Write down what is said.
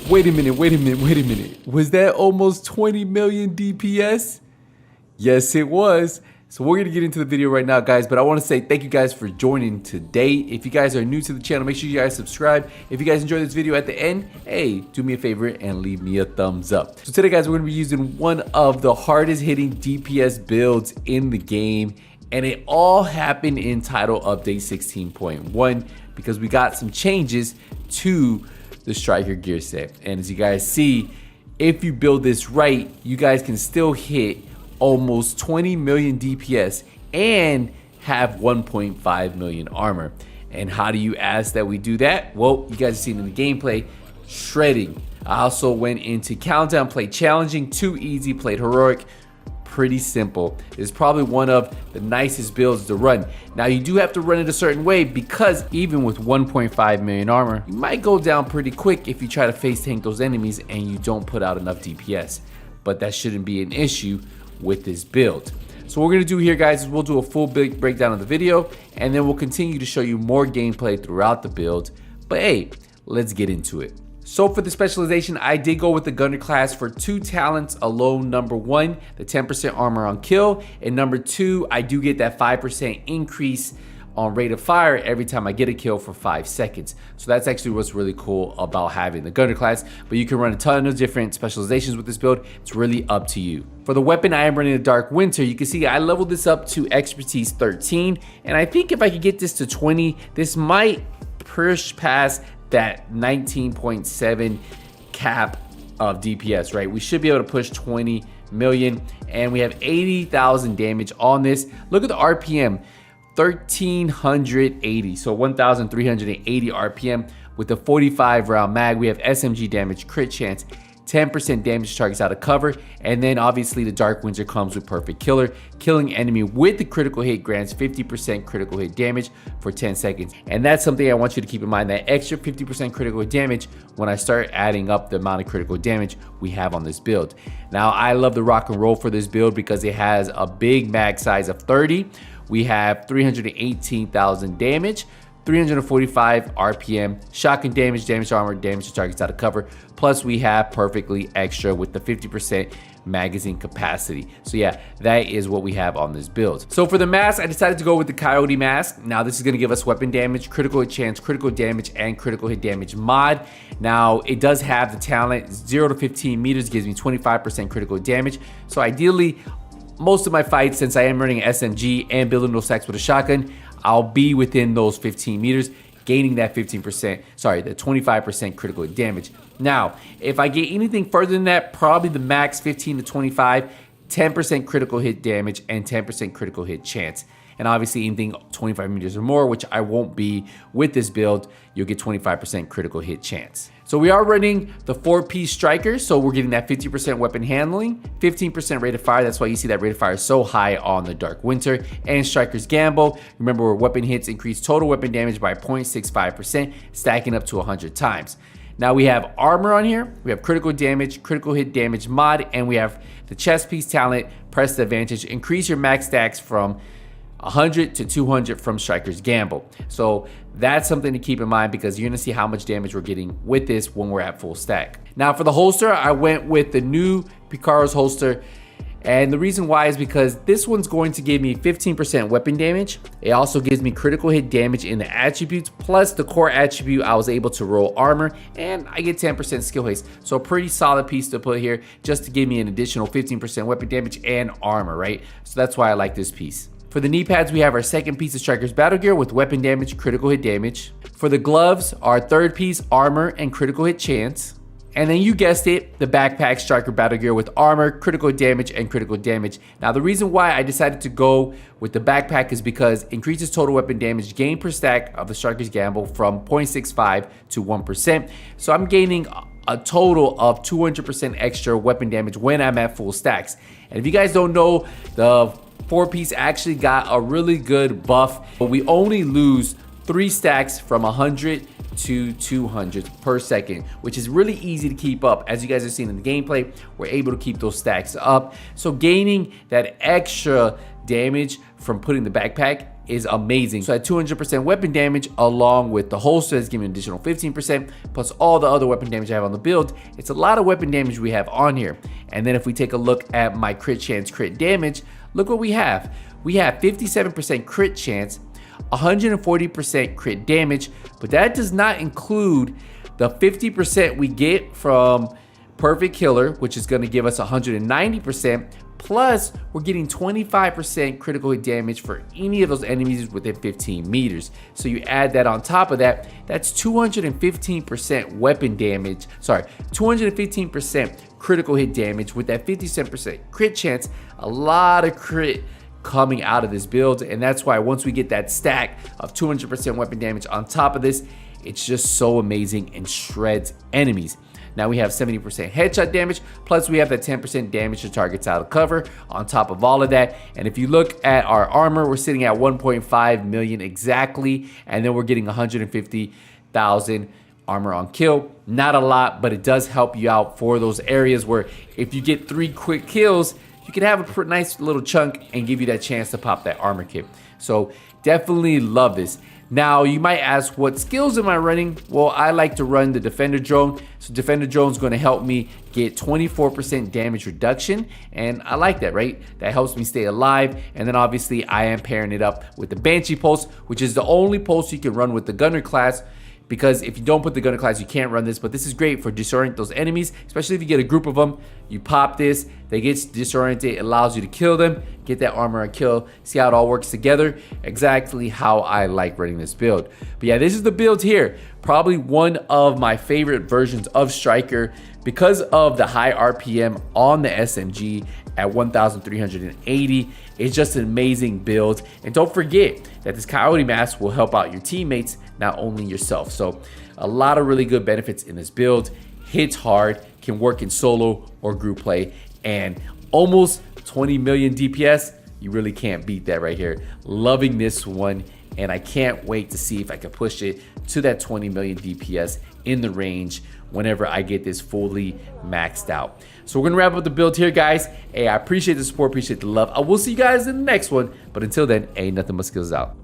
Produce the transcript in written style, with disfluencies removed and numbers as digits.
Wait a minute. Was that almost 20 million DPS? Yes, it was. So we're gonna get into the video right now, guys, but I wanna say thank you guys for joining today. If you guys are new to the channel, make sure you guys subscribe. If you guys enjoyed this video at the end, hey, do me a favor and leave me a thumbs up. So today, guys, we're gonna be using one of the hardest hitting DPS builds in the game, and it all happened in title update 16.1 because we got some changes to the striker gear set. And as you guys see, if you build this right, you guys can still hit almost 20 million DPS and have 1.5 million armor. And how do you ask that we do that? Well, you guys have seen in the gameplay, shredding. I also went into countdown, played challenging, too easy, played heroic. Pretty simple. It's probably one of the nicest builds to run. Now you do have to run it a certain way because even with 1.5 million armor, you might go down pretty quick if you try to face tank those enemies and you don't put out enough DPS. But that shouldn't be an issue with this build. So what we're gonna do here, guys, is we'll do a full big breakdown of the video, and then we'll continue to show you more gameplay throughout the build. But hey, let's get into it. So for the specialization, I did go with the gunner class for 2 talents alone. Number 1, the 10% armor on kill, and number 2, I do get that 5% increase on rate of fire every time I get a kill for 5 seconds. So that's actually what's really cool about having the gunner class, but you can run a ton of different specializations with this build. It's really up to you. For the weapon, I am running a Dark Winter. You can see I leveled this up to expertise 13, and I think if I could get this to 20, this might push past that 19.7 cap of DPS, right? We should be able to push 20 million, and we have 80,000 damage on this. Look at the RPM. 1380, so 1380 RPM with the 45 round mag. We have SMG damage, crit chance, 10% damage to targets out of cover, and then obviously the Dark Winter comes with perfect killer. Killing enemy with the critical hit grants 50% critical hit damage for 10 seconds. And that's something I want you to keep in mind, that extra 50% critical damage when I start adding up the amount of critical damage we have on this build. Now, I love the rock and roll for this build because it has a big mag size of 30. We have 318,000 damage, 345 RPM, shotgun damage, damage to armor, damage to targets out of cover. Plus we have perfectly extra with the 50% magazine capacity. So yeah, that is what we have on this build. So for the mask, I decided to go with the Coyote mask. Now this is gonna give us weapon damage, critical hit chance, critical damage, and critical hit damage mod. Now it does have the talent 0 to 15 meters, gives me 25% critical damage. So ideally, most of my fights, since I am running an SMG and building those stacks with a shotgun, I'll be within those 15 meters, gaining that 25% critical damage. Now, if I get anything further than that, probably the max 15 to 25, 10% critical hit damage and 10% critical hit chance. And obviously anything 25 meters or more, which I won't be with this build, you'll get 25% critical hit chance. So we are running the 4-piece striker, so we're getting that 50% weapon handling, 15% rate of fire. That's why you see that rate of fire is so high on the Dark Winter. And Striker's Gamble, remember where weapon hits increase total weapon damage by 0.65%, stacking up to 100 times. Now we have armor on here, we have critical damage, critical hit damage mod, and we have the chest piece talent, press the advantage, increase your max stacks from 100 to 200 from Striker's Gamble. So that's something to keep in mind because you're gonna see how much damage we're getting with this when we're at full stack. Now for the holster, I went with the new Picaro's holster. And the reason why is because this one's going to give me 15% weapon damage. It also gives me critical hit damage in the attributes, plus the core attribute, I was able to roll armor, and I get 10% skill haste. So a pretty solid piece to put here just to give me an additional 15% weapon damage and armor, right? So that's why I like this piece. For the knee pads, we have our second piece of Striker's Battle Gear with weapon damage, critical hit damage. For the gloves, our third piece, armor and critical hit chance. And then you guessed it, the backpack Striker Battle Gear with armor, critical damage, and critical damage. Now the reason why I decided to go with the backpack is because increases total weapon damage gain per stack of the Striker's Gamble from 0.65 to 1%. So I'm gaining a total of 200% extra weapon damage when I'm at full stacks. And if you guys don't know, the 4-piece actually got a really good buff, but we only lose 3 stacks from 100 to 200 per second, which is really easy to keep up. As you guys are seeing in the gameplay, we're able to keep those stacks up. So gaining that extra damage from putting the backpack is amazing. So at 200% weapon damage, along with the holster that's giving an additional 15%, plus all the other weapon damage I have on the build, it's a lot of weapon damage we have on here. And then if we take a look at my crit chance, crit damage, look what we have. We have 57% crit chance, 140% crit damage, but that does not include the 50% we get from Perfect Killer, which is going to give us 190%, plus we're getting 25% critical hit damage for any of those enemies within 15 meters. So you add that on top of that, that's 215% weapon damage, 215% critical hit damage with that 57% crit chance. A lot of crit coming out of this build, and that's why once we get that stack of 200% weapon damage on top of this, it's just so amazing and shreds enemies. Now we have 70% headshot damage, plus we have that 10% damage to targets out of cover on top of all of that. And if you look at our armor, we're sitting at 1.5 million exactly, and then we're getting 150,000 armor on kill. Not a lot, but it does help you out for those areas where if you get 3 quick kills, you can have a nice little chunk and give you that chance to pop that armor kit. So definitely love this. Now you might ask, what skills am I running? Well, I like to run the Defender Drone. So Defender Drone is going to help me get 24% damage reduction, and I like that, right? That helps me stay alive. And then obviously I am pairing it up with the Banshee Pulse, which is the only pulse you can run with the Gunner class, because if you don't put the Gunner class, you can't run this. But this is great for disorienting those enemies, especially if you get a group of them. You pop this, they get disoriented, it allows you to kill them, get that armor and kill. See how it all works together? Exactly how I like running this build. But yeah, this is the build here. Probably one of my favorite versions of Striker because of the high RPM on the SMG at 1,380. It's just an amazing build. And don't forget that this Coyote mask will help out your teammates, not only yourself. So a lot of really good benefits in this build. Hits hard, can work in solo or group play, and almost 20 million DPS. You really can't beat that right here. Loving this one, and I can't wait to see if I can push it to that 20 million DPS in the range whenever I get this fully maxed out. So we're gonna wrap up the build here, guys. Hey, I appreciate the support, appreciate the love. I will see you guys in the next one, but until then, nothing but skills out.